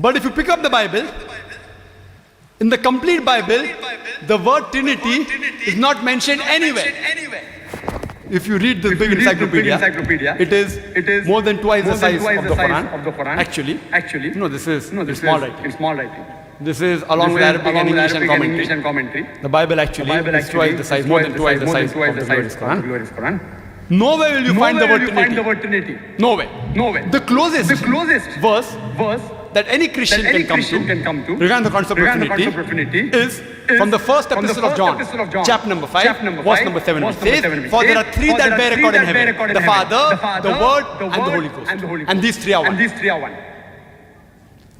But if you pick up the Bible, in the complete Bible, the word Trinity is not mentioned anywhere. If you read this big encyclopedia, it is more than twice the size of the Quran. Actually, no, this is small writing. This is along with Arabic and English and commentary. The Bible actually is twice the size, more than twice the size of the glorious Quran. Nowhere will you find the word Trinity. Nowhere. The closest verse that any Christian can come to regarding the concept of Trinity is from the first epistle of John, chapter number 5, verse number 7. It says, "For there are three that bear record in heaven, the Father, the Word, and the Holy Ghost. And these three are one."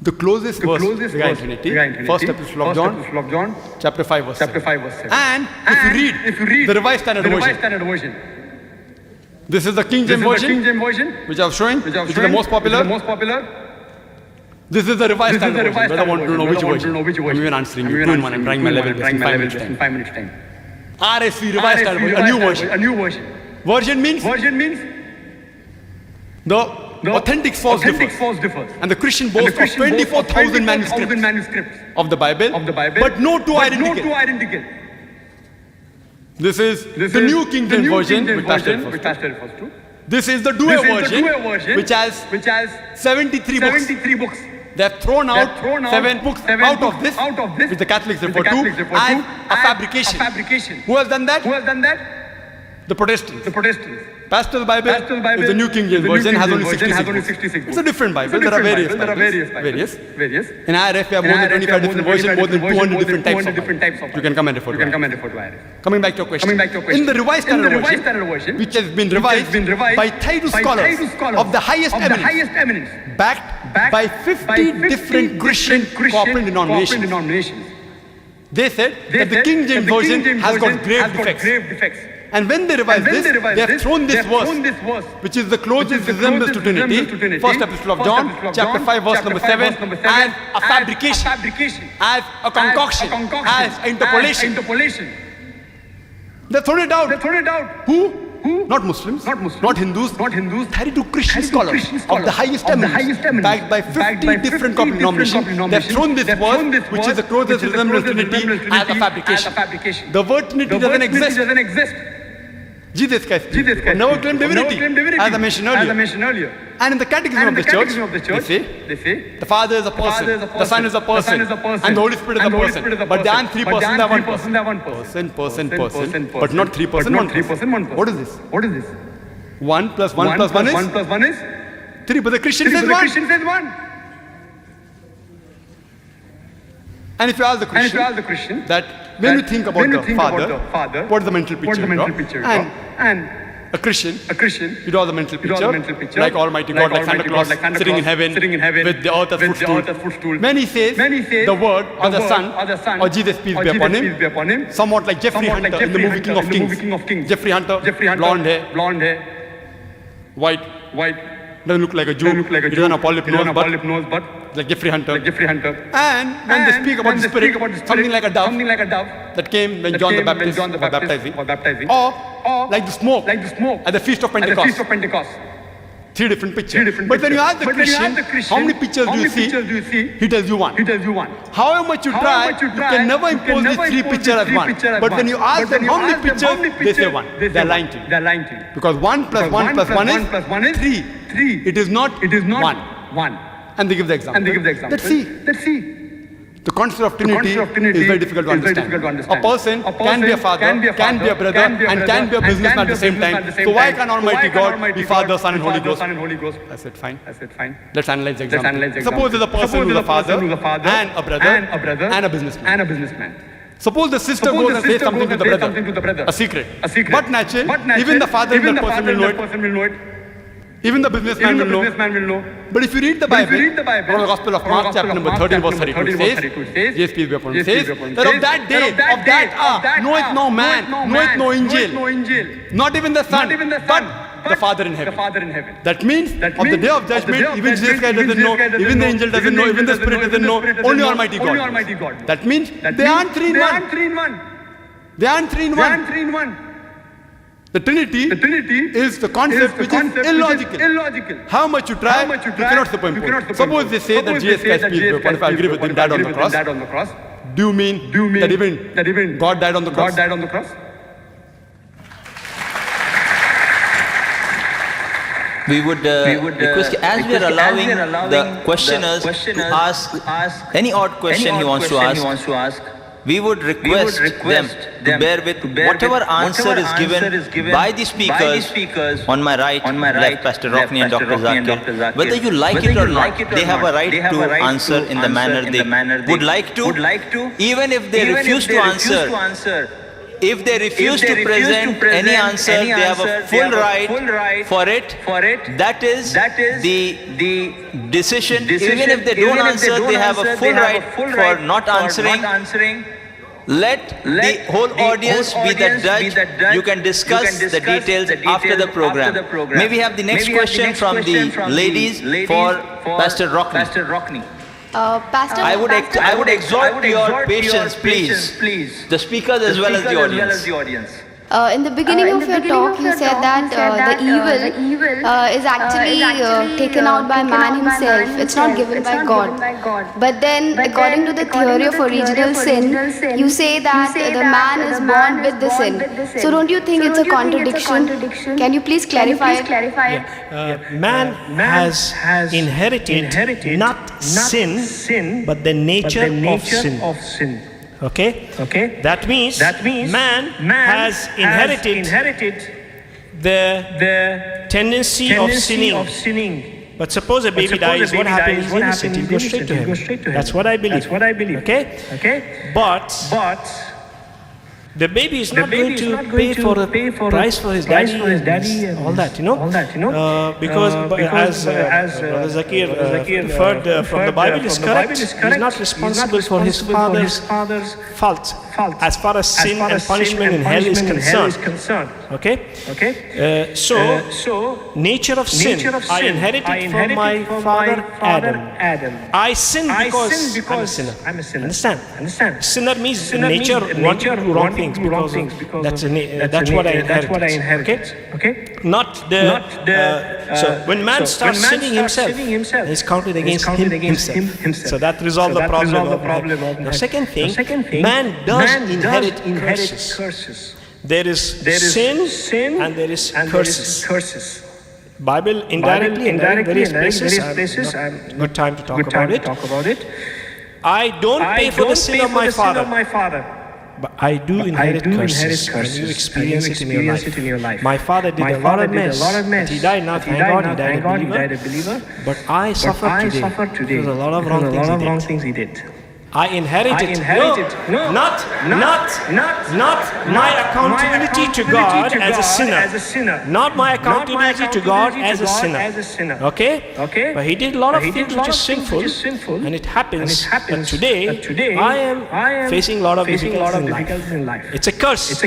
The closest verse regarding Trinity, first epistle of John, chapter 5, verse 7. And if you read the Revised Standard Version, this is the King James version, which I was showing, which is the most popular. This is the Revised Standard version. I want to know which version. I'm even answering you. 2 in 1. I'm trying my level best in 5 minutes time. RSV, Revised Standard version, a new version. Version means the authentic source differs. And the Christian boasts of 24,000 manuscripts of the Bible, but no two identical. This is the New King James version, which Pastor refers to. This is the Douay version, which has 73 books. They have thrown out 7 books out of this, which the Catholics refer to as a fabrication. Who has done that? The Protestants. Pastor, the Bible is the New King James version, has only 66 books. It's a different Bible. There are various. In IRF, we have more than 25 different versions, more than 200 different types of Bible. You can come and refer to IRF. Coming back to your question. In the Revised Standard Version, which has been revised by Titus scholars of the highest eminence, backed by 50 different Christian corporate denominations, they said that the King James version has got grave defects. And when they revised this, they have thrown this verse, which is the closest resemblance to Trinity, first epistle of John, chapter 5, verse number 7, as a fabrication, as a concoction, as an interpolation. They thrown it out. Who? Not Muslims, not Hindus, 32 Christian scholars of the highest eminence, backed by 50 different denominations. They have thrown this verse, which is the closest resemblance to Trinity, as a fabrication. The word Trinity doesn't exist. Jesus Christ never claimed divinity, as I mentioned earlier. And in the Catechism of the Church, they say the Father is a person, the Son is a person, and the Holy Spirit is a person. But they aren't 3 persons, they are 1 person. Person, but not 3 persons, 1 person. What is this? 1 plus 1 plus 1 is 3, but the Christian says 1. And if you ask the Christian that when you think about the Father, what is the mental picture? And a Christian, you draw the mental picture, like Almighty God, like Santa Claus, sitting in heaven with the earth as footstool. Many says the Word or the Son or Jesus, peace be upon him, somewhat like Jeffrey Hunter in the movie King of Kings. Jeffrey Hunter, blonde hair, white, doesn't look like a Jew, he doesn't have polyp nose, but like Jeffrey Hunter. And when they speak about the Spirit, something like a dove that came when John the Baptist was baptizing, or like the smoke at the Feast of Pentecost. 3 different pictures. But when you ask the Christian, how many pictures do you see? He tells you 1. However much you try, you can never impose these 3 pictures as 1. But when you ask them how many pictures, they say 1. They're lying to you. Because 1 plus 1 plus 1 is 3. It is not 1. And they give the example. Let's see. The concept of Trinity is very difficult to understand. A person can be a father, can be a brother, and can be a businessman at the same time. So why can Almighty God be Father, Son, and Holy Ghost? I said, fine. Let's analyze the example. Suppose there's a person who's a father, and a brother, and a businessman. Suppose the sister goes and says something to the brother, a secret. But natural, even the father and the person will know it. Even the businessman will know. But if you read the Bible, from the Gospel of Mark, chapter number 13, verse 32, it says, yes, peace be upon him, says, that of that day, of that hour, knoweth no man, knoweth no angel, not even the Son, but the Father in heaven. That means, on the day of judgment, even Jesus Christ doesn't know, even the angel doesn't know, even the Spirit doesn't know, only Almighty God. That means, they aren't 3 in 1. They aren't 3 in 1. The Trinity is the concept which is illogical. How much you try, you cannot superimpose. Suppose they say that Jesus Christ, peace be upon him, I agree with him, died on the cross. Do you mean that even God died on the cross? We would request, as we are allowing the questioners to ask any odd question he wants to ask, we would request them to bear with whatever answer is given by the speakers on my right, left, Pastor Rockney and Dr. Zakir. Whether you like it or not, they have a right to answer in the manner they would like to. Even if they refuse to answer, if they refuse to present any answer, they have a full right for it. That is the decision. Even if they don't answer, they have a full right for not answering. Let the whole audience be the judge. You can discuss the details after the program. May we have the next question from the ladies for Pastor Rockney. Pastor, I would exhort your patience, please. The speakers as well as the audience. in the beginning of your talk, you said that the evil is actually taken out by man himself. It's not given by God. But then, according to the theory of original sin, you say that the man is born with the sin. So don't you think it's a contradiction? Can you please clarify it? Man has inherited not sin, but the nature of sin. Okay? That means man has inherited the tendency of sinning. But suppose a baby dies, what happens? He's innocent. He'll go straight to heaven. That's what I believe. Okay? But the baby is not going to pay for the price for his daddy and all that, because as Brother Zakir referred from the Bible is correct. He's not responsible for his father's fault as far as sin and punishment in hell is concerned. Okay? So nature of sin I inherited from my father Adam. I sin because I'm a sinner. Understand? Sinner means nature wanting to do wrong things because that's what I inherited. Okay? Not the so when man starts sinning himself, it's counted against himself. So that resolves the problem. The second thing, man does inherit curses. There is sin and there is curses. Bible indirectly in various places. Good time to talk about it. I don't pay for the sin of my father. But I do inherit curses when you experience it in your life. My father did a lot of mess. But he died now, thank God, he died a believer. But I suffered today because a lot of wrong things he did. I inherited not my accountability to God as a sinner. Not my accountability to God as a sinner. Okay? But he did a lot of things which is sinful, and it happens that today I am facing a lot of difficulties in life. It's a curse.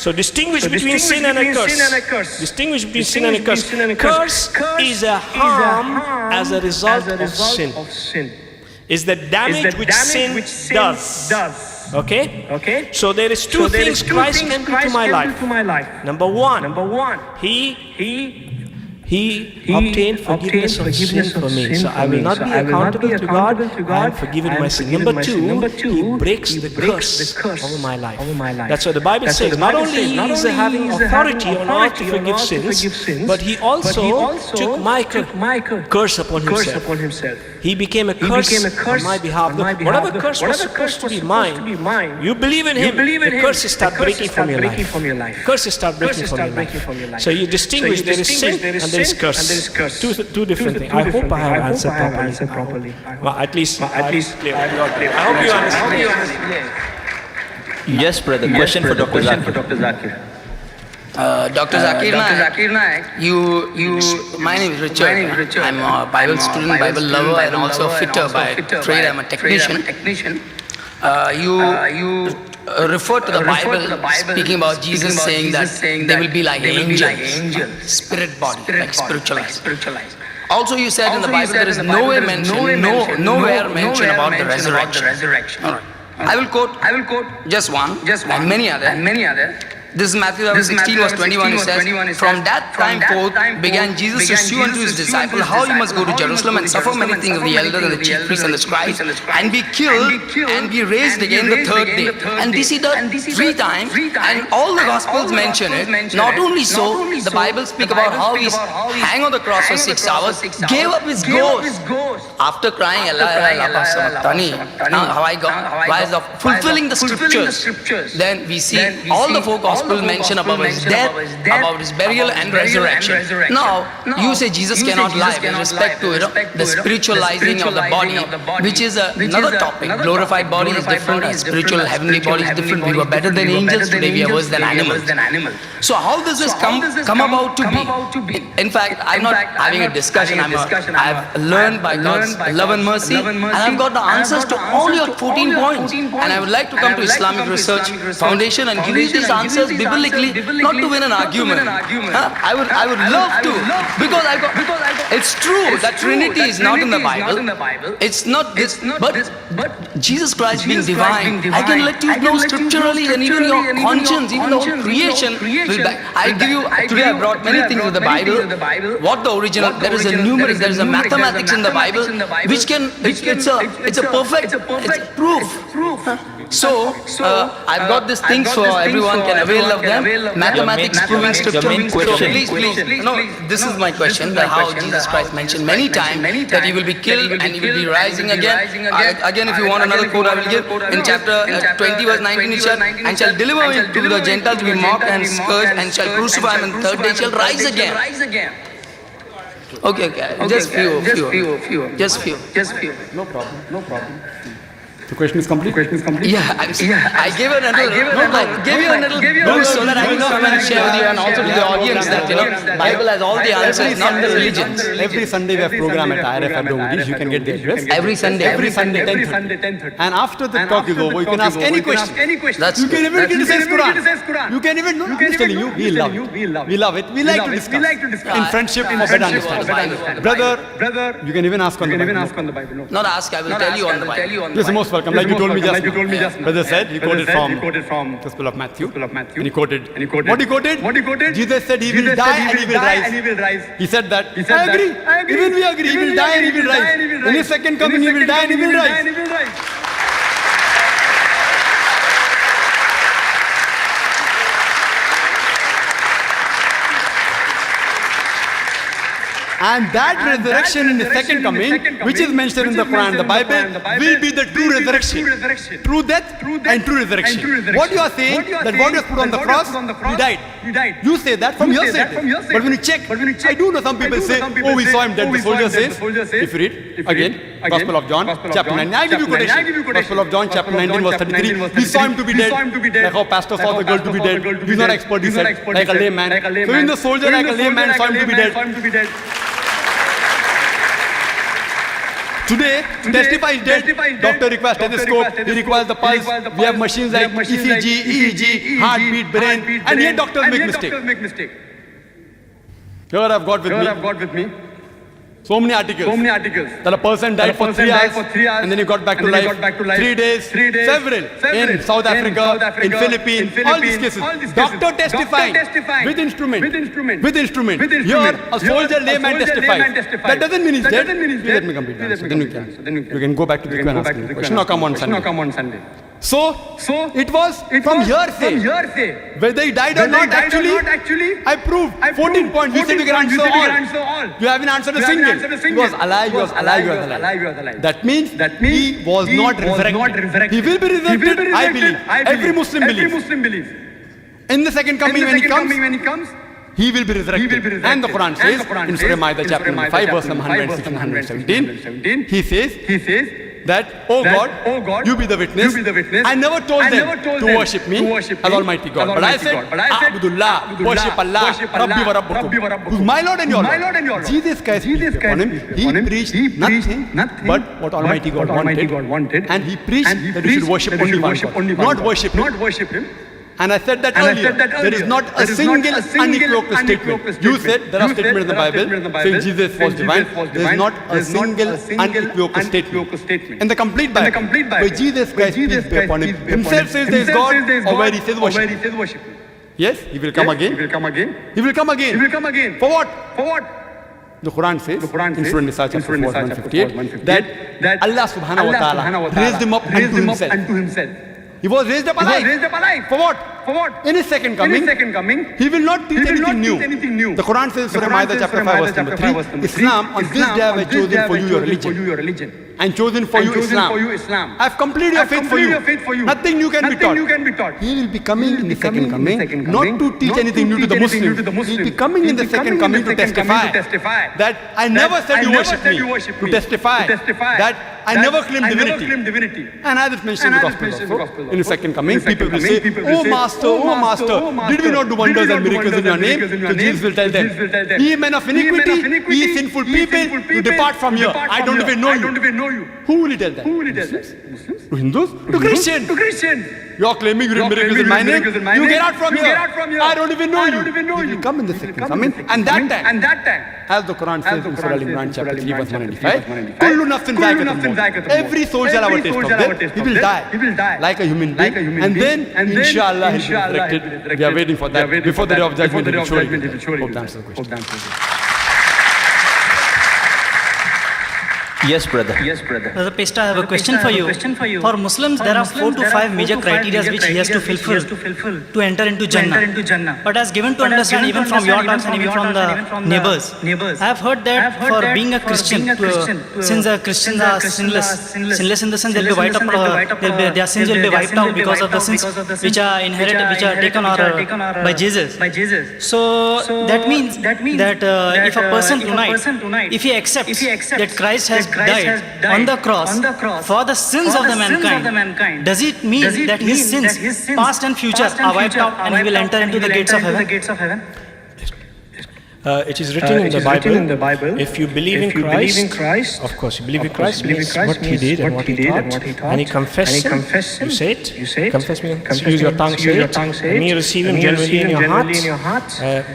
So distinguish between sin and a curse. Curse is a harm as a result of sin. Is the damage which sin does. Okay? So there is two things Christ can do to my life. Number one, He obtained forgiveness of sin for me. So I will not be accountable to God. I am forgiven my sin. Number two, He breaks the curse over my life. That's what the Bible says. Not only He is having authority on earth to forgive sins, but He also took my curse upon Himself. He became a curse on my behalf. Whatever curse was supposed to be mine, you believe in Him, the curses start breaking from your life. Curses start breaking from your life. So you distinguish there is sin and there is curse. Two different things. I hope I have answered properly. Well, at least I hope you understand. Yes, brother. Question for Dr. Zakir. Dr. Zakir Naik, my name is Richard. I'm a Bible student, Bible lover, and also fitter by trade. I'm a technician. You refer to the Bible, speaking about Jesus saying that they will be like angels, spirit body, like spiritualized. Also, you said in the Bible there is nowhere mention about the resurrection. All right. I will quote just one, and many other. This is Matthew chapter 16 verse 21. It says, from that time forth began Jesus to shew unto his disciples how he must go to Jerusalem and suffer many things of the elders and the chief priests and the scribes, and be killed and be raised again the third day. And this he did 3 times, and all the Gospels mention it. Not only so, the Bible speak about how he hang on the cross for 6 hours, gave up his ghost. After crying, Allah, now how I got, why is of fulfilling the scriptures. Then we see all the 4 Gospels mention about his death, about his burial and resurrection. Now, you say Jesus cannot lie with respect to the spiritualizing of the body, which is another topic. Glorified body is different, spiritual heavenly body is different. We were better than angels, today we are worse than animals. So how does this come about to be? In fact, I'm not having a discussion. I've learned by God's love and mercy, and I've got the answers to all your 14 points. And I would like to come to Islamic Research Foundation and give you these answers biblically, not to win an argument. I would love to, because it's true that Trinity is not in the Bible. It's not this, but Jesus Christ being divine, I can let you know scripturally, and even your conscience, even the whole creation will back. I give you, today I brought many things with the Bible. What the original, there is a numerics, there is a mathematics in the Bible, which can, it's a perfect, it's proof. So, I've got these things so everyone can avail of them. Mathematics proving scripture. Your main question. Please. No, this is my question, that how Jesus Christ mentioned many times that he will be killed and he will be rising again. Again, if you want another quote, I will give. In chapter 20 verse 19, it shall, and shall deliver him to the Gentiles to be mocked and scourged, and shall crucify him, and third day shall rise again. Okay. Just few. No problem. The question is complete? Yeah, I gave you a little boost so that I can come and share with you, and also to the audience that, Bible has all the answers, not the religions. Every Sunday we have program at IRF Abdul. You can get the address. Every Sunday, 10:30. And after the talk is over, you can ask any question. That's You can even criticize Quran. You can even, I'm just telling you, we love it. We love it. We like to discuss. In friendship, for better understanding. Brother, you can even ask on the Bible. not ask, I will tell you on the Bible. Yes, most welcome. Like you told me just now. Brother said, he quoted from Gospel of Matthew. And he quoted. What he quoted? Jesus said he will die and he will rise. He said that. I agree. Even we agree. He will die and he will rise. In his second coming, he will die and he will rise. And that resurrection in the second coming, which is mentioned in the Quran, the Bible, will be the true resurrection. True death and true resurrection. What you are saying, that what was put on the cross, he died. You say that from your side. But when you check, I do know some people say, oh, we saw him dead. The soldier says, if you read, again, Gospel of John, chapter 9. I give you quotation. Gospel of John, chapter 19, verse 33. We saw him to be dead. Like how pastor saw the girl to be dead. He's not expert, he said, like a layman. So even the soldier, like a layman, saw him to be dead. Today, testify is dead. Doctor requires stethoscope, he requires the pulse. We have machines like ECG, EEG, heartbeat, brain, and yet doctors make mistake. Here I've got with me so many articles. That a person died for 3 hours and then he got back to life. 3 days, several. In South Africa, in Philippines, all these cases. Doctor testifying with instrument. Here, a soldier layman testifies. That doesn't mean he's dead. Please let me complete the answer. Then you can go back to the question or come on Sunday. So it was from hearsay. Whether he died or not, actually, I proved 14 points. He said you can answer all. You haven't answered a single. He was alive. That means he was not resurrected. He will be resurrected, I believe. Every Muslim believes. In the second coming, when he comes, he will be resurrected. And the Quran says, in Surah Ma'idah chapter 5, verse 116 and 117, he says that, oh God, you be the witness. I never told them to worship me as Almighty God. But I said, Abdullah, worship Allah, Rabbi wa Rabbukum, who's my Lord and your Lord. Jesus Christ, upon him, he preached nothing but what Almighty God wanted. And he preached that we should worship only one God, not worship him. And I said that earlier, there is not a single unequivocal statement. You said there are statements in the Bible saying Jesus was divine. There is not a single unequivocal statement. In the complete Bible, where Jesus Christ, peace be upon him, himself says there is God, or where he says worship. Yes, he will come again. He will come again. He will come again. He will come again. For what? For what? The Quran says, in Surah Nisa chapter 4, 158, that Allah subhanahu wa ta'ala raised him up unto himself. He was raised up alive. For what? For what? In his second coming, he will not teach anything new. The Quran says in Surah Ma'idah chapter 5 verse number 3, Islam, on this day I have chosen for you your religion. And chosen for you Islam. I have completed your faith for you. Nothing new can be taught. He will be coming in the second coming, not to teach anything new to the Muslims. He will be coming in the second coming to testify that I never said you worship me. To testify that I never claimed divinity. And as it's mentioned in the Gospel also, in the second coming, people will say, Oh Master, did we not do wonders and miracles in your name? So Jesus will tell them, ye men of iniquity, ye sinful people, you depart from here. I don't even know you. Who will he tell that? Muslims? To Hindus? To Christians? You are claiming you did miracles in my name? You get out from here. I don't even know you. He will come in the second coming. And that time, as the Quran says in Surah Al-Imran chapter 3 verse 195, Kullu nafsin dha'iqatul maut. Every soul shall have a taste of death. He will die like a human being. And then, inshallah, he will be resurrected. We are waiting for that. Before the day of judgment, he will surely be there. Hope that answers the question. Yes, brother. Brother Pesta, I have a question for you. For Muslims, there are 4 to 5 major criteria which he has to fulfill to enter into Jannah. But as given to understand even from your talks and even from the neighbors, I have heard that for being a Christian, since Christians are sinless in the sense they'll be wiped out, their sins will be wiped out because of the sins which are inherited, which are taken by Jesus. So that means that if a person tonight, if he accepts that Christ has died on the cross for the sins of the mankind, does it mean that his sins, past and future, are wiped out and he will enter into the gates of heaven? It is written in the Bible, if you believe in Christ, of course, you believe in Christ means what he did and what he taught, and you confess him, you say it, confess me, use your tongue, say it, and you receive him genuinely in your heart,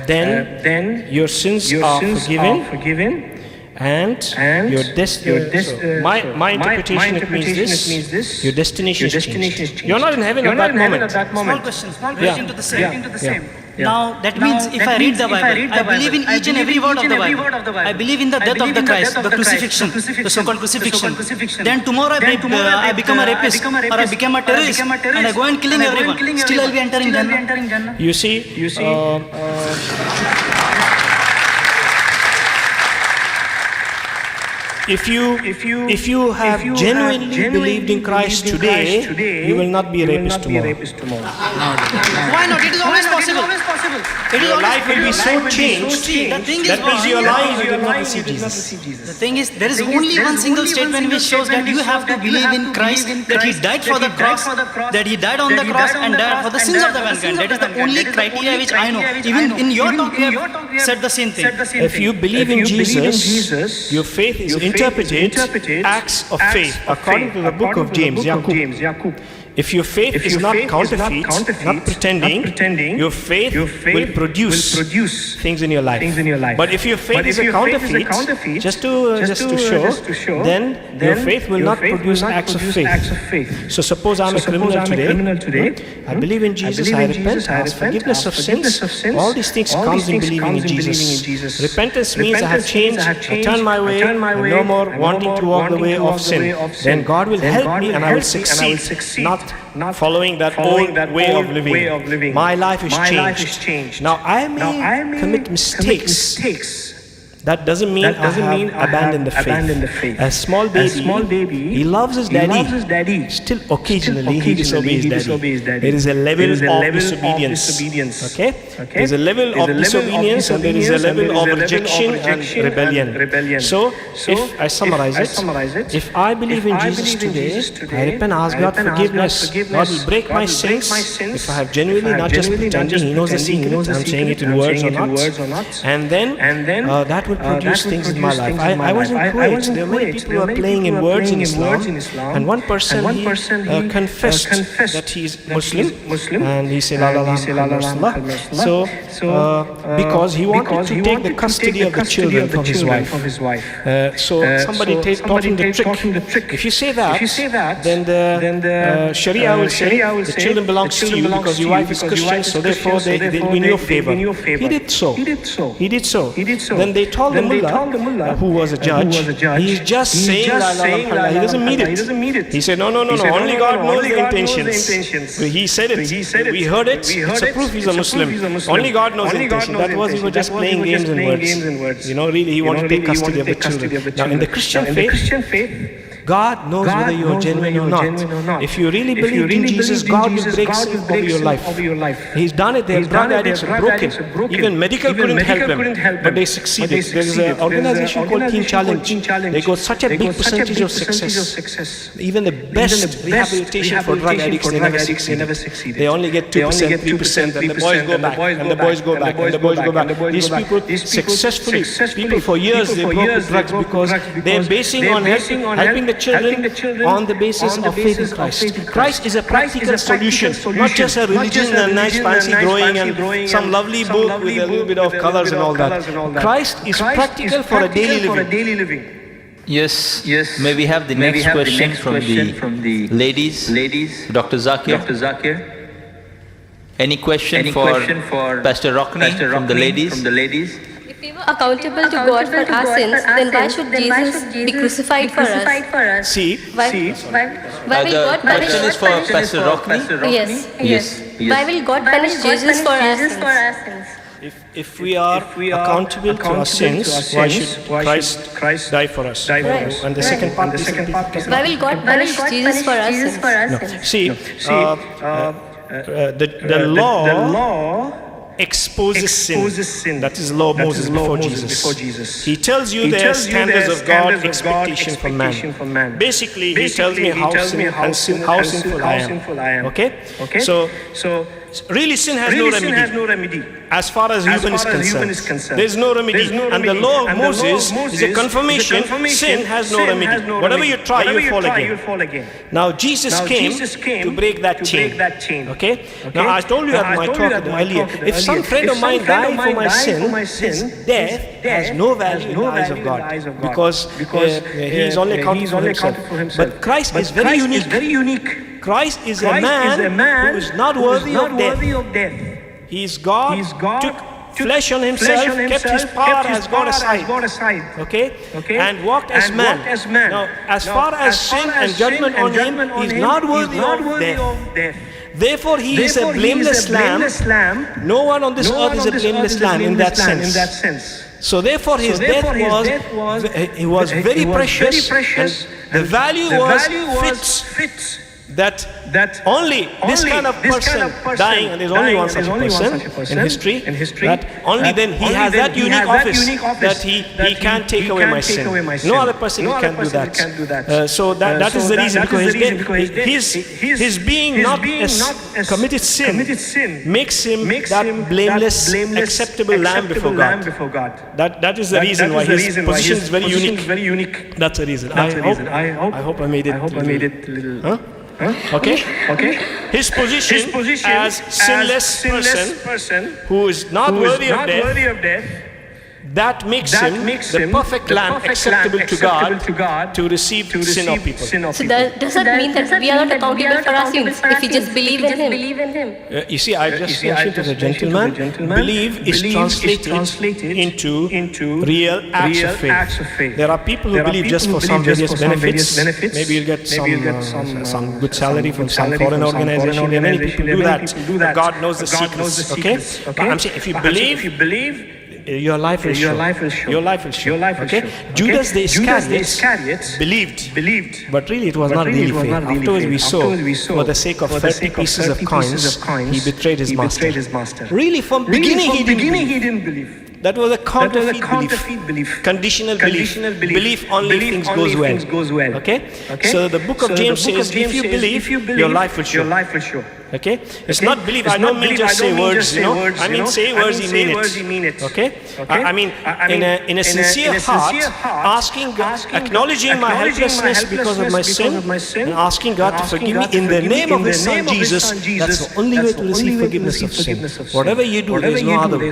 then your sins are forgiven. And your my interpretation, it means this: your destination is changed. You're not in heaven at that moment. Small question to the same. Now that means if I read the Bible, I believe in each and every word of the Bible. I believe in the death of the Christ, the crucifixion, the so-called crucifixion. Then tomorrow I become a rapist or I become a terrorist and I go and killing everyone. Still I'll be entering Jannah. You see. If you have genuinely believed in Christ today, you will not be a rapist tomorrow. Why not? It is always possible. Your life will be so changed. That means your life will not see Jesus. The thing is, there is only one single statement which shows that you have to believe in Christ, that he died for the cross, that he died on the cross and died for the sins of the mankind. That is the only criteria which I know. Even in your talk, you have said the same thing. If you believe in Jesus, your faith is interpreted acts of faith according to the book of James, Yaqub. If your faith is not counterfeit, not pretending, your faith will produce things in your life. But if your faith is a counterfeit, just to show, then your faith will not produce acts of faith. So suppose I'm a criminal today. I believe in Jesus, I repent, I ask forgiveness of sins. All these things comes in believing in Jesus. Repentance means I have changed, I turn my way, I'm no more wanting to walk the way of sin. Then God will help me and I will succeed, not following that old way of living. My life is changed. Now I may commit mistakes. That doesn't mean I have abandoned the faith. A small baby, he loves his daddy. Still occasionally he disobeys daddy. There is a level of disobedience. Okay? There is a level of disobedience and there is a level of rejection and rebellion. So, if I summarize it, if I believe in Jesus today, I repent, ask God forgiveness. God will break my sins. If I have genuinely, not just pretending, He knows the secret, I'm saying it in words or not. And then that would produce things in my life. I was in Kuwait. There were many people who are playing in words in Islam. And one person, he confessed that he is Muslim. And he said, La ilaha illallah. So, because he wanted to take the custody of the children from his wife. So somebody taught him the trick. If you say that, then the Sharia will say the children belongs to you because your wife is Christian, so therefore they'll be in your favor. He did so. Then they told the mullah, who was a judge, he's just saying La ilaha illallah. He doesn't mean it. He said, no, only God knows the intentions. He said it. We heard it. It's a proof he's a Muslim. Only God knows the intention. That was, he was just playing games and words. You know, really, he wanted to take custody of the children. Now, in the Christian faith, God knows whether you are genuine or not. If you really believe in Jesus, God will break sin over your life. He's done it. Their drug addicts are broken. Even medical couldn't help them, but they succeeded. There is an organization called Teen Challenge. They got such a big percentage of success. Even the best rehabilitation for drug addicts, they never succeed. They only get 2%, 3%, and the boys go back, and the boys go back, and the boys go back. These people successfully, people for years, they broke with drugs because they're basing on helping the children on the basis of faith in Christ. Christ is a practical solution, not just a religion and nice fancy drawing and some lovely book with a little bit of colors and all that. Christ is practical for a daily living. Yes. May we have the next question from the ladies? Dr. Zakir. Any question for Pastor Rockney from the ladies? If we were accountable to God for our sins, then why should Jesus be crucified for us? See, Why will God The question punish? is for Pastor Rockney. Yes. Why will God punish Jesus for our sins? if we are accountable to our sins, why should Christ die for us? And the second part, Why will God punish Jesus for our sins? the law exposes sin. That is law of Moses before Jesus. He tells you there are standards of God, expectation from man. Basically, he tells me how sinful I am. Okay? So really sin has no remedy. As far as human is concerned, there is no remedy. And the law of Moses is a confirmation sin has no remedy. Whatever you try, you fall again. Now Jesus came to break that chain. Okay? Now I told you at my talk earlier, if some friend of mine died for my sin, his death has no value in the eyes of God because he is only accountable for himself. But Christ is very unique. Christ is a man who is not worthy of death. He is God, took flesh on himself, kept his power as God aside. Okay? And walked as man. Now, as far as sin and judgment on him, he is not worthy of death. Therefore, he is a blameless lamb. No one on this earth is a blameless lamb in that sense. So therefore his death was very precious, and the value was fits that only this kind of person dying, and there's only one such a person in history, that only then he has that unique office that he can take away my sin. No other person can do that. So that is the reason, because his being not committed sin makes him that blameless, acceptable lamb before God. That is the reason why his position is very unique. That's the reason. I hope I made it a little. Okay? His position as sinless person who is not worthy of death, that makes him the perfect lamb acceptable to God to receive sin of people. So does that mean that we are not accountable for our sins if we just believe in Him? You see, I just mentioned to the gentleman, believe is translated into real acts of faith. There are people who believe just for some various benefits. Maybe you'll get some good salary from some foreign organization. There are many people who do that. But God knows the secrets. Okay? But I'm saying, if you believe, your life will show. Okay? Judas the Iscariot believed, but really it was not real faith. Afterwards we saw, for the sake of 30 pieces of coins, he betrayed his master. Really, from beginning he didn't believe. That was a counterfeit belief. Conditional belief. Belief only if things goes well. Okay? So the book of James says, if you believe, your life will show. Okay? It's not belief. I don't mean just say words, you know. I mean say words, you mean it. Okay? I mean in a sincere heart, asking God, acknowledging my helplessness because of my sin, and asking God to forgive me in the name of His Son Jesus. That's the only way to receive forgiveness of sin. Whatever you do, there is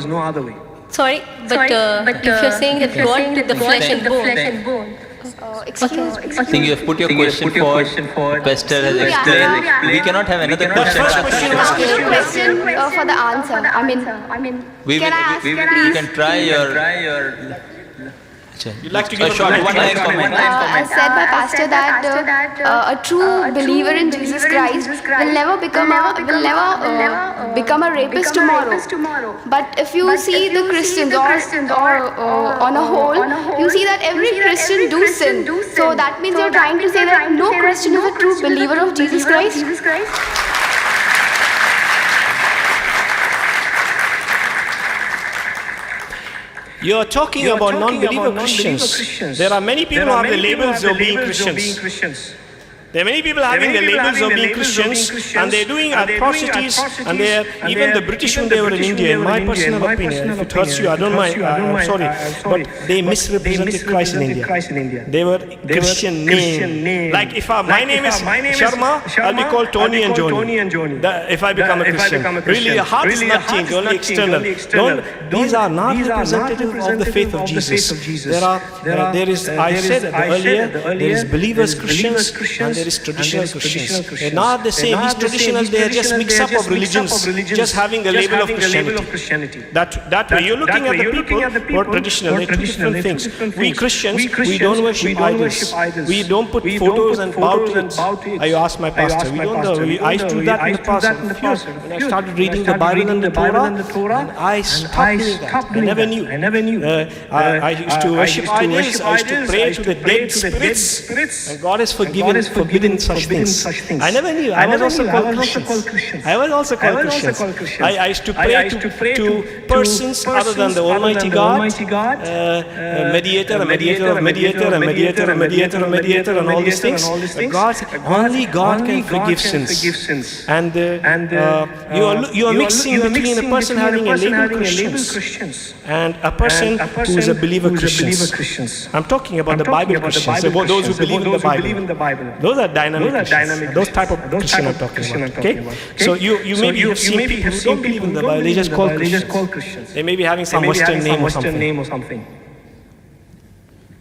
no other way. Sorry, but if you're saying that God took the flesh and bone, Excuse me. I think you have put your question forward. Pastor has explained. We cannot have another question. Question for the answer. I mean, We can try your. You'd like to give a short one-line comment. as said by Pastor that a true believer in Jesus Christ will never become a rapist tomorrow. But if you see the Christians or on a whole, you see that every Christian do sin. So that means you're trying to say that no Christian is a true believer of Jesus Christ. You are talking about non-believer Christians. There are many people who have the labels of being Christians. There are many people having the labels of being Christians, and they're doing atrocities, and they're even the British when they were in India, in my personal opinion, if it hurts you, I don't mind, I'm sorry, but they misrepresented Christ in India. They were Christian name. Like if my name is Sharma, I'll be called Tony and Joni. If I become a Christian. Really, your heart is not changed, only external. These are not representative of the faith of Jesus. There is, I said earlier, there is believers Christians, and there is traditional Christians. They're not the same. These traditional, they are just mix up of religions, just having a label of Christianity. That way, you're looking at the people who are traditional. They're two different things. We Christians, we don't worship idols. We don't put photos and bow to it. I asked my pastor. We don't know. I used to do that in the past. When I started reading the Bible and the Torah, and I stopped doing that. I never knew. I used to worship idols. I used to pray to the dead spirits. And God has forbidden such things. I never knew. I was also called Christian. I used to pray to persons other than the Almighty God, a mediator, and all these things. Only God can forgive sins. And you are mixing between a person having a label Christians and a person who is a believer Christians. I'm talking about the Bible Christians, those who believe in the Bible. Those are dynamic Christians. Those type of Christian I'm talking about. Okay? So you maybe have seen people who don't believe in the Bible, they just call Christians. They may be having some Western name or something.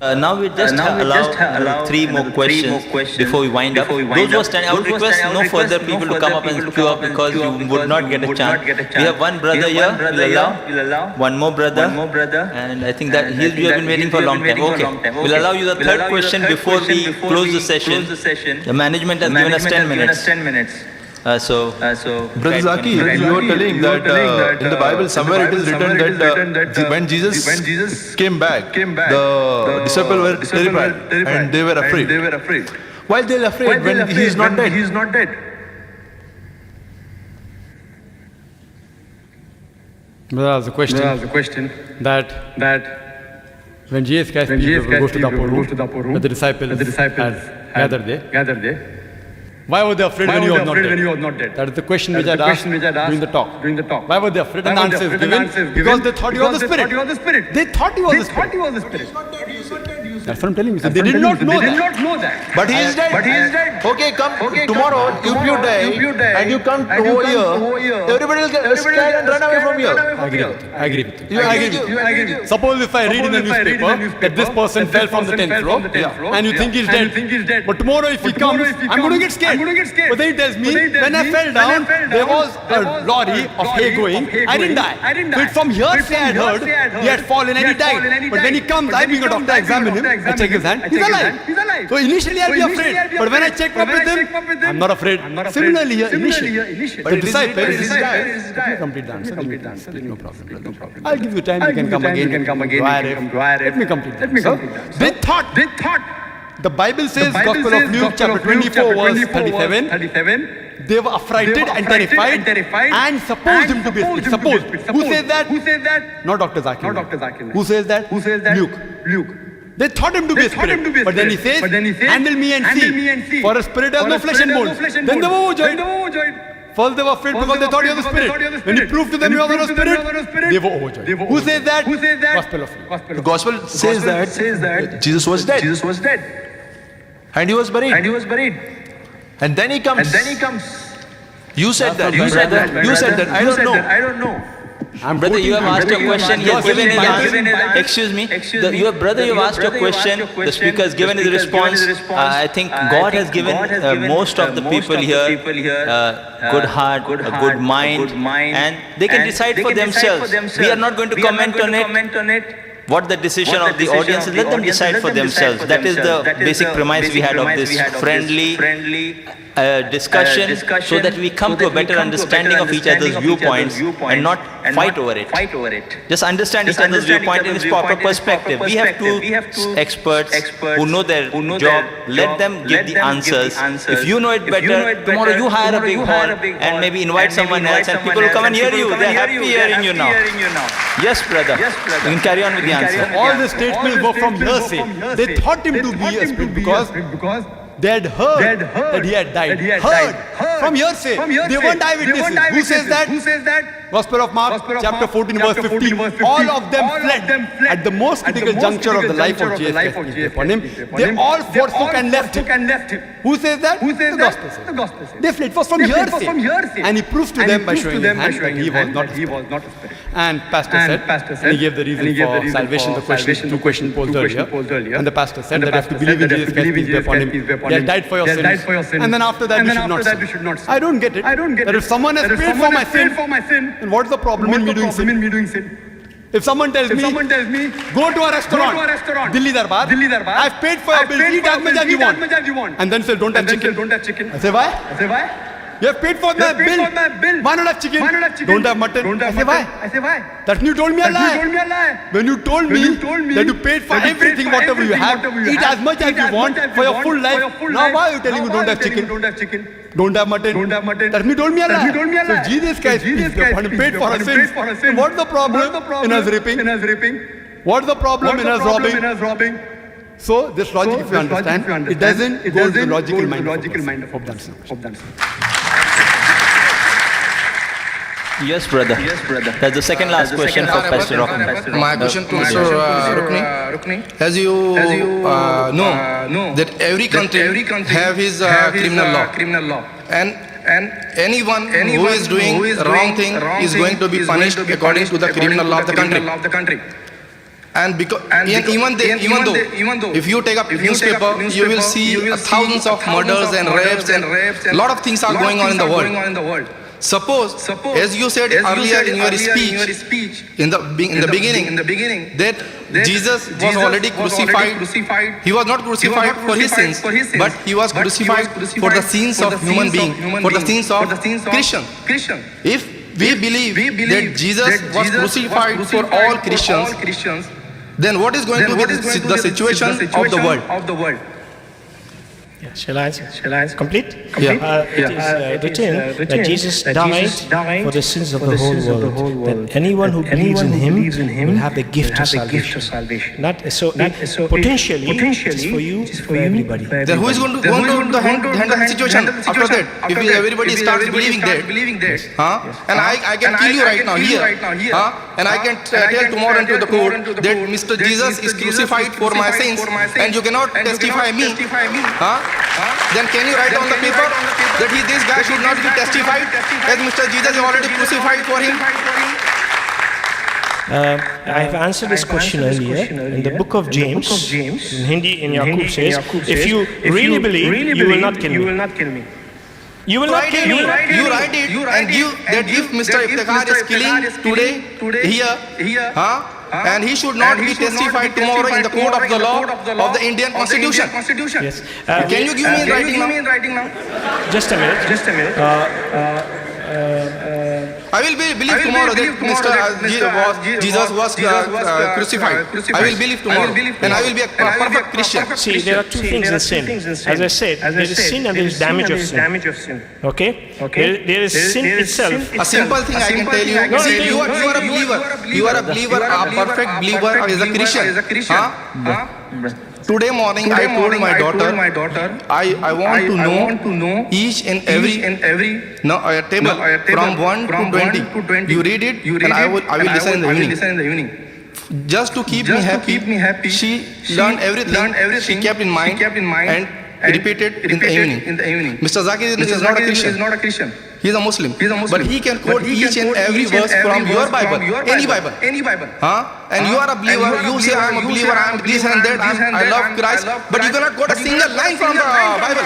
Now we just allow three more questions before we wind up. Those who are standing, I would request no further people to come up and queue up because you would not get a chance. We have one brother here, we'll allow one more brother, and I think that we have been waiting for a long time. Okay, we'll allow you the third question before we close the session. The management has given us 10 minutes. Brother Zaki, you were telling that in the Bible somewhere it is written that when Jesus came back, the disciples were terrified and they were afraid. Why they are afraid when he is not dead? Well, that's the question that when Jesus Christ goes to the upper room, the disciples had gathered there. Why were they afraid when he was not dead? That is the question which I asked during the talk. Why were they afraid? And the answer is given because they thought he was the Spirit. They thought he was the Spirit. That's what I'm telling you. So they did not know that. But he is dead. Okay, come tomorrow. If you die and you come over here, everybody will get scared and run away from here. I agree with you. I agree with you. Suppose if I read in the newspaper that this person fell from the 10th floor and you think he's dead. But tomorrow if he comes, I'm going to get scared. But then he tells me, when I fell down, there was a lorry of hay going. I didn't die. So it's from hearsay I had heard he had fallen and he died. But when he comes, I being a doctor, examine him, I check his hand, he's alive. So initially I'll be afraid. But when I check up with him, I'm not afraid. Similarly here, initially. But the disciples, let me complete the answer. No problem. I'll give you time, you can come again. Let me complete that. They thought The Bible says, Gospel of Luke, chapter 24, verse 37, they were affrighted and terrified and supposed him to be a spirit. Suppose. Who says that? Not Dr. Zakir. Who says that? Luke. They thought him to be a spirit. But then he says, handle me and see. For a spirit has no flesh and bones. Then they were overjoyed. First they were afraid because they thought he was a spirit. When he proved to them he was not a spirit, they were overjoyed. Who says that? Gospel of Luke. The gospel says that Jesus was dead. And he was buried. And then he comes. You said that. I don't know. Brother, you have asked a question, he has given his answer. Excuse me. Your brother, you have asked a question, the speaker has given his response. I think God has given most of the people here good heart, a good mind, and they can decide for themselves. We are not going to comment on it. What the decision of the audience is, let them decide for themselves. That is the basic premise we had of this friendly discussion, so that we come to a better understanding of each other's viewpoints and not fight over it. Just understand each other's viewpoint in its proper perspective. We have two experts who know their job. Let them give the answers. If you know it better, tomorrow you hire a big hall and maybe invite someone else and people will come and hear you. They are happy hearing you now. Yes, brother. You can carry on with the answer. All the statements were from hearsay. They thought him to be a spirit because they had heard that he had died. Heard from hearsay. They weren't eyewitnesses. Who says that? Gospel of Mark, chapter 14, verse 15. All of them fled at the most critical juncture of the life of Jesus upon him. They all forsook and left him. Who says that? The Gospel says. They fled. It was from hearsay. And he proved to them by showing his hand that he was not a spirit. And pastor said, and he gave the reason for salvation, the two questions posed earlier. And the pastor said that you have to believe in Jesus Christ, peace be upon him. He has died for your sins. And then after that we should not sin. I don't get it. That if someone has paid for my sin, then what's the problem in me doing sin? If someone tells me, go to a restaurant, Dilli Darbar, I've paid for your bill, eat as much as you want. And then say, don't have chicken. I say, why? You have paid for my bill. Why not have chicken? Don't have mutton. I say, why? That's when you told me a lie. When you told me that you paid for everything, whatever you have, eat as much as you want for your full life. Now why are you telling me don't have chicken? Don't have mutton. That's when you told me a lie. So Jesus Christ, peace be upon him, paid for our sins. What's the problem in us raping? What's the problem in us robbing? So this logic, if you understand, it doesn't go to the logical mind of hope. Yes, brother. That's the second last question for Pastor Rukni. My question to Mr. Rukni. As you know that every country have his criminal law. And anyone who is doing wrong thing is going to be punished according to the criminal law of the country. And because even though if you take up newspaper, you will see thousands of murders and rapes and a lot of things are going on in the world. Suppose, as you said earlier in your speech, in the beginning, that Jesus was already crucified. He was not crucified for his sins, but he was crucified for the sins of human being, for the sins of Christian. If we believe that Jesus was crucified for all Christians, then what is going to be the situation of the world? Yeah, shall I answer? Complete? Yeah. It is written that Jesus died for the sins of the whole world. That anyone who believes in him will have the gift of salvation. Potentially, it's for you, for everybody. Then who is going to handle the situation after that? If everybody starts believing that, and I can kill you right now here, and I can tell tomorrow into the court that Mr. Jesus is crucified for my sins, and you cannot testify me. Then can you write on the paper that this guy should not be testified as Mr. Jesus is already crucified for him? I have answered this question earlier in the book of James. In Hindi, in Yaqub says, if you really believe, you will not kill me. You will not kill me. You write it and give that if Mr. Iftikhar is killing today here, and he should not be testified tomorrow in the court of the law of the Indian Constitution. Yes. Can you give me in writing now? Just a minute. I will believe tomorrow that Jesus was crucified. I will believe tomorrow, and I will be a perfect Christian. See, there are two things in sin. As I said, there is sin and there is damage of sin. Okay? There is sin itself. A simple thing I can tell you. See, you are a believer. You are a believer, a perfect believer as a Christian. Today morning I told my daughter, I want to know each and every table from 1 to 20. You read it, and I will listen in the evening. Just to keep me happy, she learned everything. She kept in mind and repeated in the evening. Mr. Zakir is not a Christian. He is a Muslim. But he can quote each and every verse from your Bible, any Bible. And you are a believer. You say, I am a believer. I am this and that. I love Christ. But you cannot quote a single line from the Bible.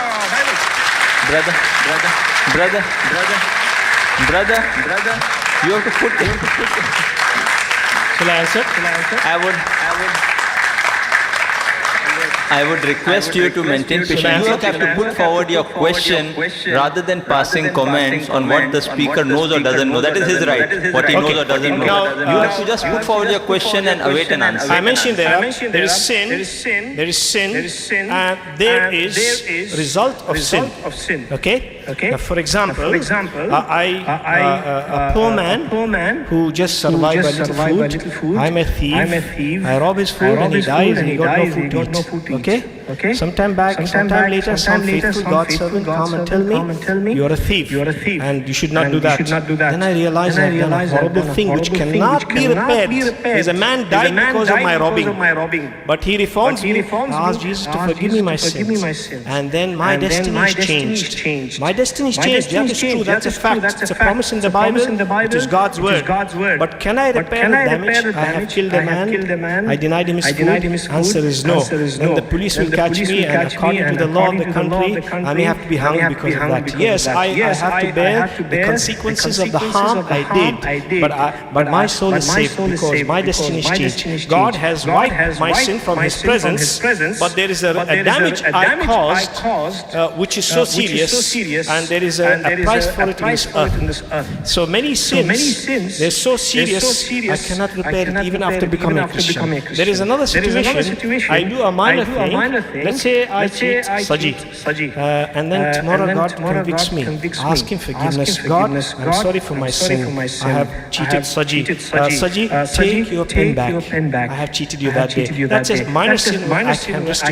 Brother, you have to put it. Shall I answer? I would request you to maintain patience. You have to put forward your question rather than passing comments on what the speaker knows or doesn't know. That is his right, what he knows or doesn't know. Now, You have to just put forward your question and await an answer. I mentioned there is sin, and there is result of sin. Okay? Now, for example, a poor man who just survived by little food, I'm a thief, I rob his food and he dies and he got no food to eat. Okay? Sometime later, some faithful God servant come and tell me, you are a thief and you should not do that. Then I realized I've done a horrible thing which cannot be repaired. There's a man died because of my robbing. But he reformed me. I asked Jesus to forgive me my sins. And then my destiny is changed. My destiny is changed. That is true. That's a fact. It's a promise in the Bible. It is God's word. But can I repair the damage? I have killed a man. I denied him his food. Answer is no. Then the police will catch me, and according to the law of the country, I may have to be hung because of that. Yes, I have to bear the consequences of the harm I did. But my soul is saved because my destiny is changed. God has wiped my sin from His presence, but there is a damage I caused which is so serious, and there is a price for it in this earth. So many sins, they're so serious, I cannot repair it even after becoming a Christian. There is another situation, I do a minor thing. Let's say I cheat Saji, and then tomorrow God convicts me. Ask Him forgiveness. God, I'm sorry for my sin. I have cheated Saji. Saji, take your pen back. I have cheated you that day. That's a minor sin I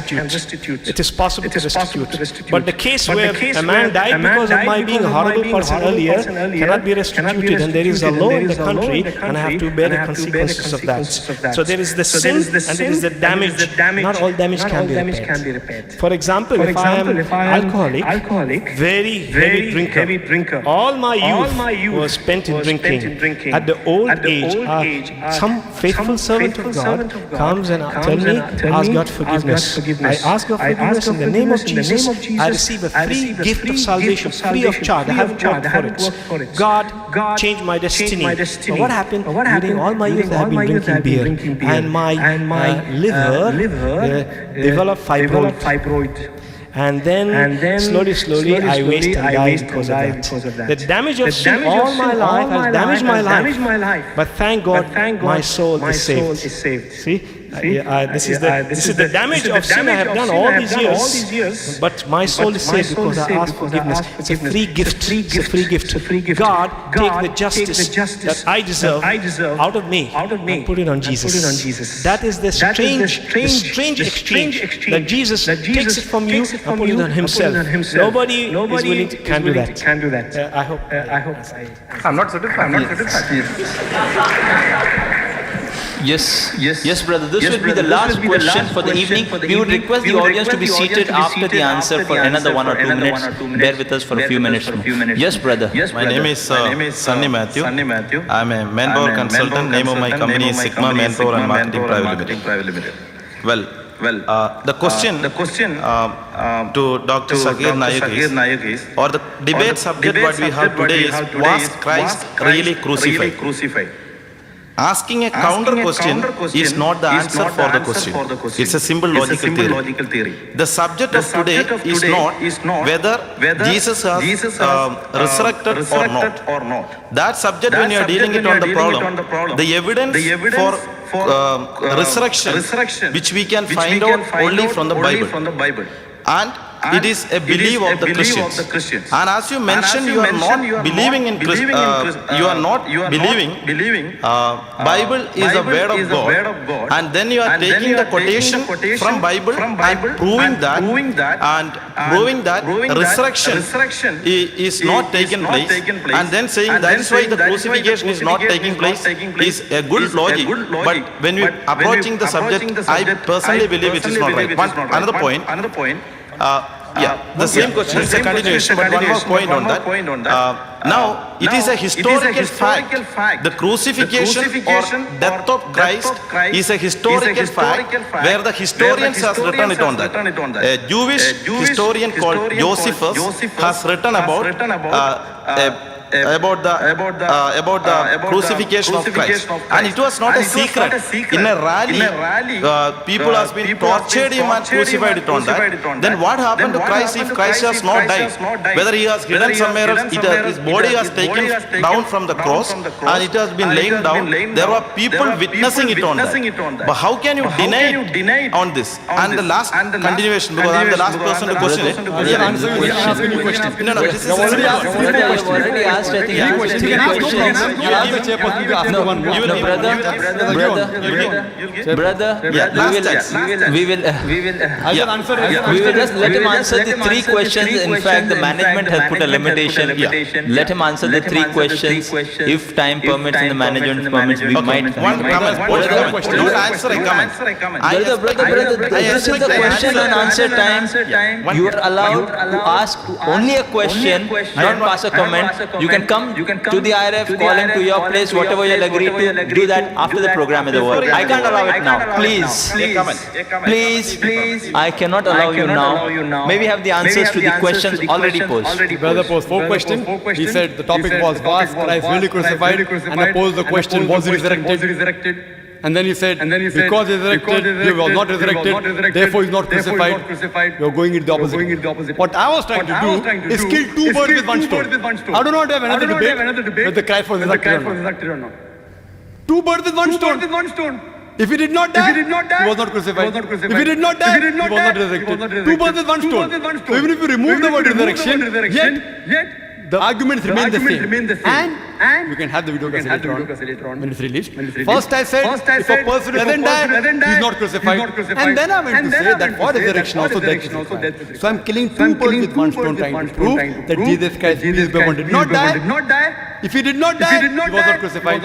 can restitute. It is possible to restitute. But the case where a man died because of my being a horrible person earlier cannot be restituted, and there is a law in the country, and I have to bear the consequences of that. So there is the sin and there is the damage. Not all damage can be repaired. For example, if I am alcoholic, very heavy drinker, all my youth was spent in drinking. At the old age, some faithful servant of God comes and tells me, ask God forgiveness. I ask God forgiveness in the name of Jesus. I receive a free gift of salvation, free of charge. I have worked for it. God changed my destiny. But what happened? During all my youth, I have been drinking beer, and my liver developed fibroid. And then slowly I waste and die because of that. The damage of sin all my life has damaged my life. But thank God, my soul is saved. See? This is the damage of sin I have done all these years. But my soul is saved because I asked forgiveness. It's a free gift. God take the justice that I deserve out of me and put it on Jesus. That is the strange exchange that Jesus takes it from you and put it on Himself. Nobody is willing to can do that. I hope. I'm not satisfied. Yes, brother. This would be the last question for the evening. We would request the audience to be seated after the answer for another 1 or 2 minutes. Bear with us for a few minutes. Yes, brother. My name is Sunny Matthew. I'm a manpower consultant. Name of my company is Sigma Manpower and Marketing Private Limited. Well, the question to Dr. Zakir Naik is, or the debate subject what we have today is, was Christ really crucified? Asking a counter question is not the answer for the question. It's a simple logical theory. The subject of today is not whether Jesus has resurrected or not. That subject, when you are dealing it on the problem, the evidence for resurrection, which we can find out only from the Bible. And it is a belief of the Christians. And as you mentioned, you are not believing in you are not believing Bible is a word of God, and then you are taking the quotation from Bible and proving that resurrection is not taken place, and then saying that is why the crucifixion is not taking place is a good logic. But when you approaching the subject, I personally believe it is not right. Another point. The same question, it's a continuation, but one more point on that. Now, it is a historical fact. The crucifixion or death of Christ is a historical fact where the historians has written it on that. A Jewish historian called Josephus has written about the crucifixion of Christ, and it was not a secret. In a rally, people has been tortured him and crucified it on that. Then what happened to Christ if Christ has not died? Whether he has hidden somewhere else, his body has taken down from the cross and it has been laid down. There were people witnessing it on that. But how can you deny it on this? And the last continuation, because I am the last person to question it. No, this is already asked. I think you asked three questions. Brother, we will just let him answer the three questions. In fact, the management has put a limitation. Let him answer the three questions. If time permits and the management permits, we might. Don't answer a comment. Brother, this is the question and answer time. You are allowed to ask only a question, not pass a comment. You can come to the IRF, call him to your place, whatever you'll agree to, do that after the program is over. I can't allow it now. Please. I cannot allow you now. Maybe have the answers to the questions already posed. Brother posed 4 questions. He said the topic was vast, Christ really crucified, and I posed the question, was he resurrected? And then he said, because he is resurrected, he was not resurrected, therefore he is not crucified. You are going in the opposite. What I was trying to do is kill 2 birds with 1 stone. I do not have another debate whether Christ was resurrected or not. 2 birds with 1 stone. If he did not die, he was not crucified. If he did not die, he was not resurrected. 2 birds with 1 stone. So even if you remove the word resurrection, yet the arguments remain the same. And you can have the video cassette later on when it's released. First I said, if a person doesn't die, he's not crucified. And then I went to say that for resurrection also death is required. So I'm killing 2 birds with 1 stone, trying to prove that Jesus Christ did not die. If he did not die, he was not crucified.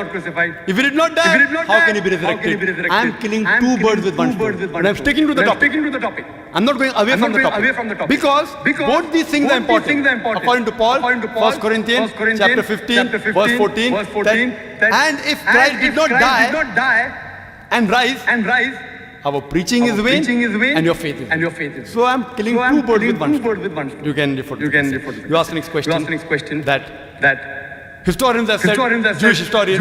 If he did not die, how can he be resurrected? I am killing 2 birds with 1 stone. And I'm sticking to the topic. I'm not going away from the topic. Because both these things are important. According to Paul, 1 Corinthians chapter 15, verse 14. And if Christ did not die and rise, our preaching is vain and your faith is. So I'm killing 2 birds with 1 stone. You can refer to this. You ask the next question. That historians have said, Jewish historian,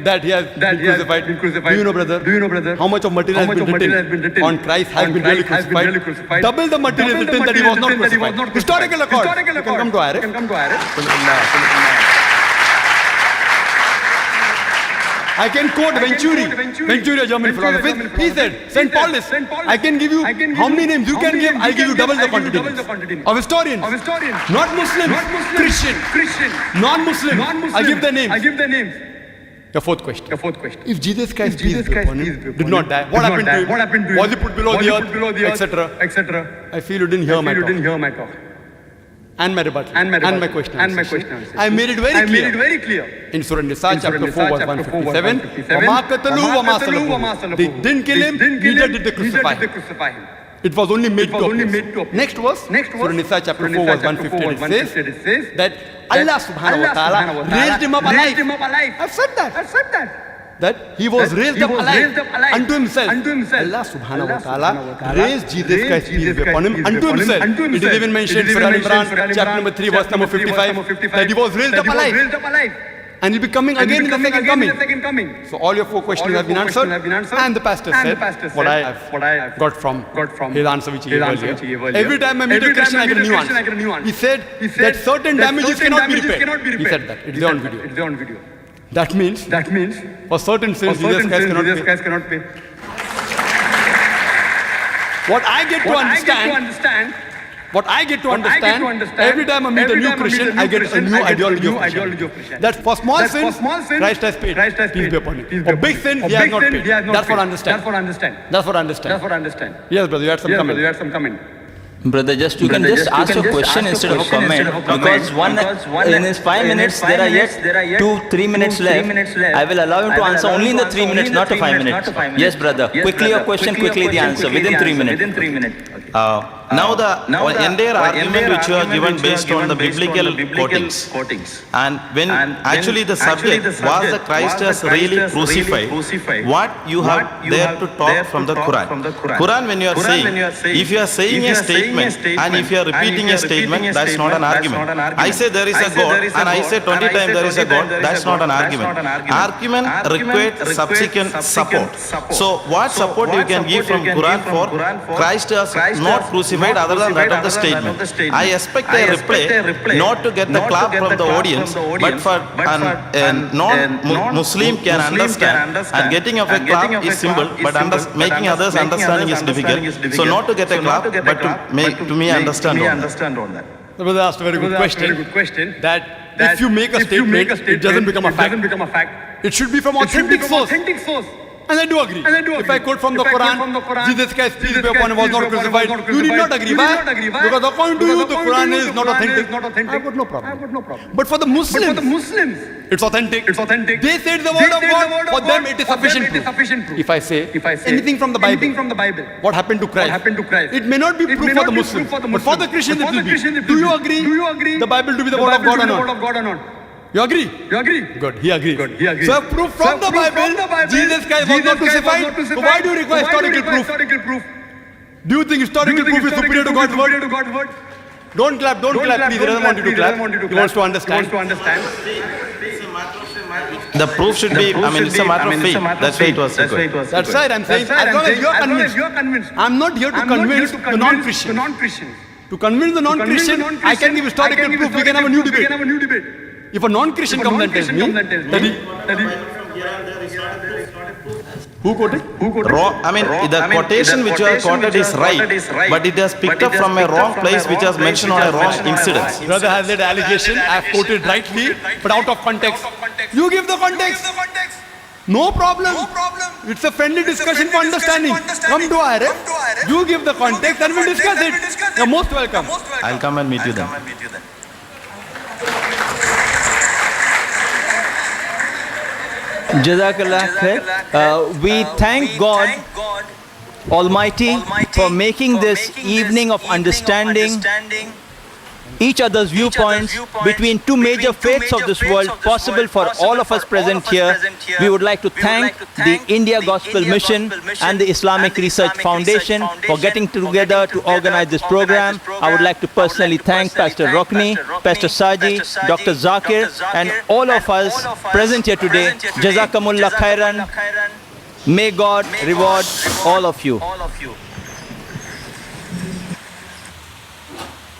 that he has been crucified. Do you know, brother, how much of material has been written on Christ has been really crucified? Double the material written that he was not crucified. Historical accord. You can come to IRF. I can quote Venturi, a German philosopher. He said, St. Paulus, I can give you how many names you can give, I'll give you double the quantity of historians. Not Muslims, Christian, non-Muslim, I'll give the names. Your fourth question. If Jesus Christ, peace be upon him, did not die, what happened to him? Was he put below the earth, etc.? I feel you didn't hear my talk. And my rebuttal, and my question. I made it very clear. In Surah Nisa, chapter 4, verse 157, وَمَا قَتَلُوهُ وَمَا صَلَبُوهُ. They didn't kill him, neither did they crucify him. It was only made to appear. Next verse, Surah Nisa, chapter 4, verse 158, it says that Allah subhanahu wa ta'ala raised him up alive. I've said that. That he was raised up alive unto himself. Allah subhanahu wa ta'ala raised Jesus Christ, peace be upon him, unto himself. It is even mentioned in Surah Imran, chapter number 3, verse number 55, that he was raised up alive. And he'll be coming again in the second coming. So all your 4 questions have been answered. And the pastor said what I got from his answer which he gave earlier. Every time I meet a Christian, I get a new answer. He said that certain damages cannot be repaired. He said that. It's there on video. That means for certain sins, Jesus Christ cannot pay. What I get to understand, every time I meet a new Christian, I get a new ideology of Christianity. That for small sins, Christ has paid. Peace be upon him. For big sins, he has not paid. That's what I understand. Yes, brother, you had some comment. Brother, you can just ask a question instead of a comment, because in his 5 minutes there are yet 2-3 minutes left. I will allow him to answer only in the 3 minutes, not the 5 minutes. Yes, brother. Quickly your question, quickly the answer, within 3 minutes. Now the entire argument which you have given based on the biblical quotings, and when actually the subject was the Christ as really crucified, what you have there to talk from the Quran. Quran, when you are saying, if you are saying a statement and if you are repeating a statement, that's not an argument. I say there is a God and I say 20 times there is a God, that's not an argument. Argument requires subsequent support. So what support you can give from Quran for Christ as not crucified other than that of the statement? I expect a reply, not to get the clap from the audience, but for a non-Muslim can understand, and getting of a clap is simple, but making others understanding is difficult. So not to get a clap, but to make me understand all that. The brother asked a very good question, that if you make a statement, it doesn't become a fact. It should be from authentic source. And I do agree. If I quote from the Quran, Jesus Christ, peace be upon him, was not crucified, you need not agree. Why? Because according to you, the Quran is not authentic. I've got no problem. But for the Muslims, it's authentic. They say it's the word of God. For them, it is sufficient proof. If I say anything from the Bible, what happened to Christ? It may not be proof for the Muslims, but for the Christians, it will be. Do you agree the Bible to be the word of God or not? You agree? Good, he agrees. So proof from the Bible, Jesus Christ was not crucified. So why do you require historical proof? Do you think historical proof is superior to God's word? Don't clap, please. He doesn't want you to clap. He wants to understand. The proof should be, it's a matter of faith. That's why it was required. That's right, I'm saying, as long as you're convinced. I'm not here to convince the non-Christian. To convince the non-Christian, I can give historical proof. We can have a new debate. If a non-Christian comes and tells me that who quoted? Wrong. The quotation which you have quoted is right, but it has picked up from a wrong place which has mentioned on a wrong incident. Brother has that allegation, I have quoted rightly, but out of context. You give the context. No problem. It's a friendly discussion for understanding. Come to IRF. You give the context and we'll discuss it. You're most welcome. I'll come and meet you then. Jazakallah khair. We thank God Almighty for making this evening of understanding each other's viewpoints between two major faiths of this world possible for all of us present here. We would like to thank the India Gospel Mission and the Islamic Research Foundation for getting together to organize this program. I would like to personally thank Pastor Rokni, Pastor Saji, Dr. Zakir, and all of us present here today. Jazakumullah khairan. May God reward all of you.